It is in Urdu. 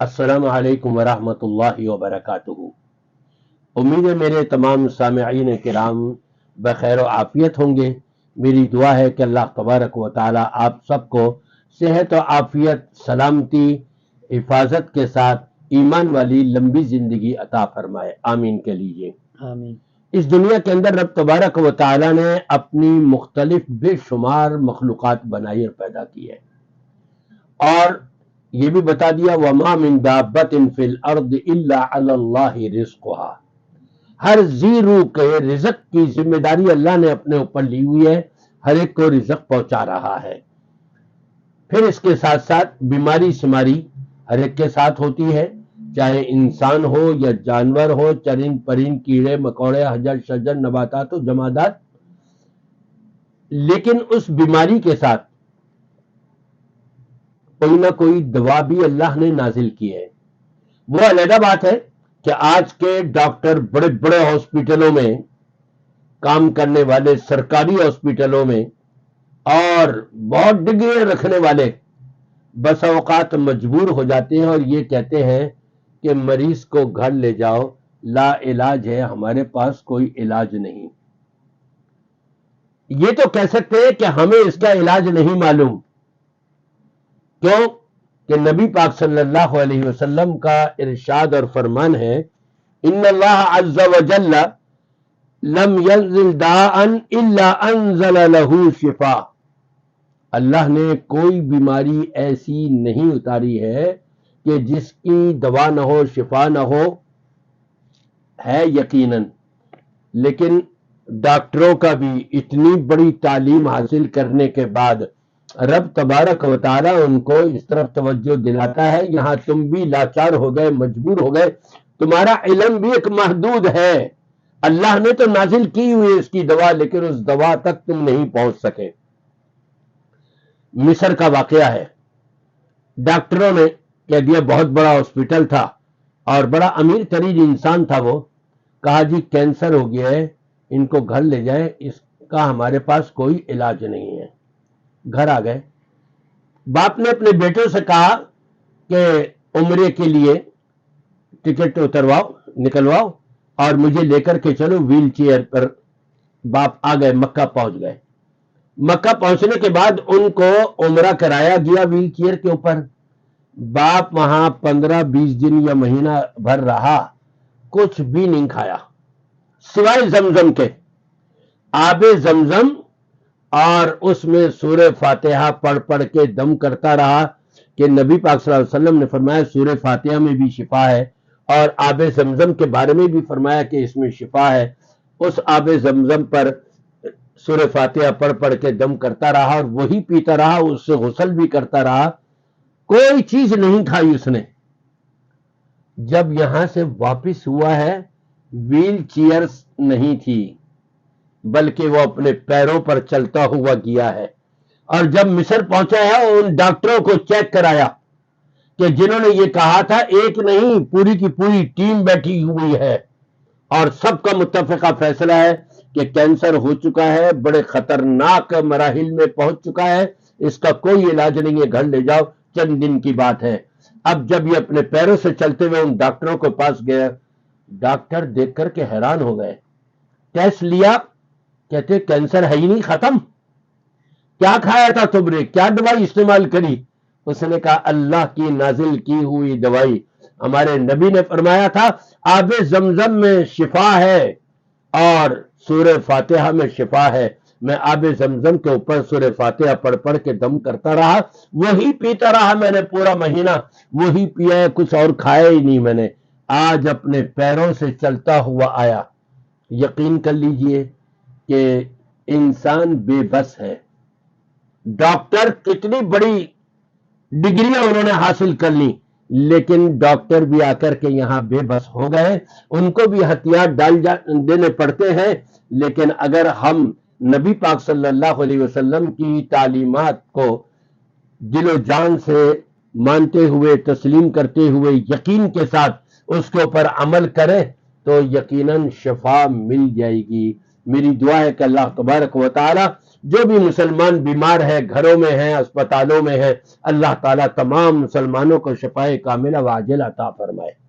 السلام علیکم ورحمۃ اللہ وبرکاتہ۔ امید ہے میرے تمام سامعین کرام بخیر و عافیت ہوں گے۔ میری دعا ہے کہ اللہ تبارک و تعالی آپ سب کو صحت و عافیت، سلامتی، حفاظت کے ساتھ ایمان والی لمبی زندگی عطا فرمائے، آمین کے لیجئے۔ آمین۔ اس دنیا کے اندر رب تبارک و تعالی نے اپنی مختلف بے شمار مخلوقات بنائی اور پیدا کی ہے، اور یہ بھی بتا دیا وَمَا مِن دَابَّةٍ فِي الْأَرْضِ إِلَّا عَلَى اللَّهِ رِزْقُهَا۔ ہر ذی روح کے رزق کی ذمہ داری اللہ نے اپنے اوپر لی ہوئی ہے، ہر ایک کو رزق پہنچا رہا ہے۔ پھر اس کے ساتھ ساتھ بیماری شماری ہر ایک کے ساتھ ہوتی ہے، چاہے انسان ہو یا جانور ہو، چرند پرند، کیڑے مکوڑے، حجر شجر، نباتات و جمادات، لیکن اس بیماری کے ساتھ کوئی نہ کوئی دوا بھی اللہ نے نازل کی ہے۔ وہ علیحدہ بات ہے کہ آج کے ڈاکٹر بڑے بڑے ہاسپٹلوں میں کام کرنے والے، سرکاری ہاسپٹلوں میں، اور بہت ڈگریاں رکھنے والے بس اوقات مجبور ہو جاتے ہیں اور یہ کہتے ہیں کہ مریض کو گھر لے جاؤ، لا علاج ہے، ہمارے پاس کوئی علاج نہیں۔ یہ تو کہہ سکتے ہیں کہ ہمیں اس کا علاج نہیں معلوم، کیوں کہ نبی پاک صلی اللہ علیہ وسلم کا ارشاد اور فرمان ہے، ان اللہ عز وجل لم ينزل داء الا انزل له شفاء۔ اللہ نے کوئی بیماری ایسی نہیں اتاری ہے کہ جس کی دوا نہ ہو، شفا نہ ہو، ہے یقیناً۔ لیکن ڈاکٹروں کا بھی اتنی بڑی تعلیم حاصل کرنے کے بعد رب تبارک و تعالیٰ ان کو اس طرف توجہ دلاتا ہے، یہاں تم بھی لاچار ہو گئے، مجبور ہو گئے، تمہارا علم بھی ایک محدود ہے، اللہ نے تو نازل کی ہوئی اس کی دوا، لیکن اس دوا تک تم نہیں پہنچ سکے۔ مصر کا واقعہ ہے، ڈاکٹروں نے کہہ دیا، بہت بڑا ہاسپٹل تھا اور بڑا امیر ترین انسان تھا، وہ کہا جی کینسر ہو گیا ہے، ان کو گھر لے جائیں، اس کا ہمارے پاس کوئی علاج نہیں ہے۔ گھر آ گئے، باپ نے اپنے بیٹوں سے کہا کہ عمرے کے لیے ٹکٹ اترواؤ، نکلواؤ اور مجھے لے کر کے چلو ویل چیئر پر۔ باپ آ گئے، مکہ پہنچ گئے۔ مکہ پہنچنے کے بعد ان کو عمرہ کرایا گیا ویل چیئر کے اوپر۔ باپ وہاں 15-20 دن یا مہینہ بھر رہا، کچھ بھی نہیں کھایا سوائے زمزم کے، آب زمزم، اور اس میں سورہ فاتحہ پڑھ پڑھ کے دم کرتا رہا کہ نبی پاک صلی اللہ علیہ وسلم نے فرمایا سورہ فاتحہ میں بھی شفا ہے، اور آب زمزم کے بارے میں بھی فرمایا کہ اس میں شفا ہے۔ اس آب زمزم پر سورہ فاتحہ پڑھ پڑھ کے دم کرتا رہا اور وہی پیتا رہا، اس سے غسل بھی کرتا رہا، کوئی چیز نہیں کھائی اس نے۔ جب یہاں سے واپس ہوا ہے، ویل چیئر نہیں تھی، بلکہ وہ اپنے پیروں پر چلتا ہوا گیا ہے۔ اور جب مصر پہنچا ہے، ان ڈاکٹروں کو چیک کرایا کہ جنہوں نے یہ کہا تھا، ایک نہیں پوری کی پوری ٹیم بیٹھی ہوئی ہے، اور سب کا متفقہ فیصلہ ہے کہ کینسر ہو چکا ہے، بڑے خطرناک مراحل میں پہنچ چکا ہے، اس کا کوئی علاج نہیں ہے، گھر لے جاؤ، چند دن کی بات ہے۔ اب جب یہ اپنے پیروں سے چلتے ہوئے ان ڈاکٹروں کے پاس گیا، ڈاکٹر دیکھ کر کے حیران ہو گئے، ٹیسٹ لیا، کہتے کینسر ہے ہی نہیں، ختم۔ کیا کھایا تھا تم نے، کیا دوائی استعمال کری؟ اس نے کہا اللہ کی نازل کی ہوئی دوائی، ہمارے نبی نے فرمایا تھا آب زمزم میں شفا ہے اور سورہ فاتحہ میں شفا ہے۔ میں آب زمزم کے اوپر سورہ فاتحہ پڑھ پڑھ کے دم کرتا رہا، وہی پیتا رہا، میں نے پورا مہینہ وہی پیا ہے، کچھ اور کھایا ہی نہیں میں نے۔ آج اپنے پیروں سے چلتا ہوا آیا۔ یقین کر لیجئے کہ انسان بے بس ہے۔ ڈاکٹر کتنی بڑی ڈگریاں انہوں نے حاصل کر لی، لیکن ڈاکٹر بھی آ کر کے یہاں بے بس ہو گئے، ان کو بھی ہتھیار ڈال دینے پڑتے ہیں۔ لیکن اگر ہم نبی پاک صلی اللہ علیہ وسلم کی تعلیمات کو دل و جان سے مانتے ہوئے، تسلیم کرتے ہوئے، یقین کے ساتھ اس کے اوپر عمل کریں تو یقیناً شفا مل جائے گی۔ میری دعا ہے کہ اللہ تبارک و تعالی جو بھی مسلمان بیمار ہے، گھروں میں ہیں، اسپتالوں میں ہیں، اللہ تعالیٰ تمام مسلمانوں کو شفائے کاملہ و عاجلہ عطا فرمائے۔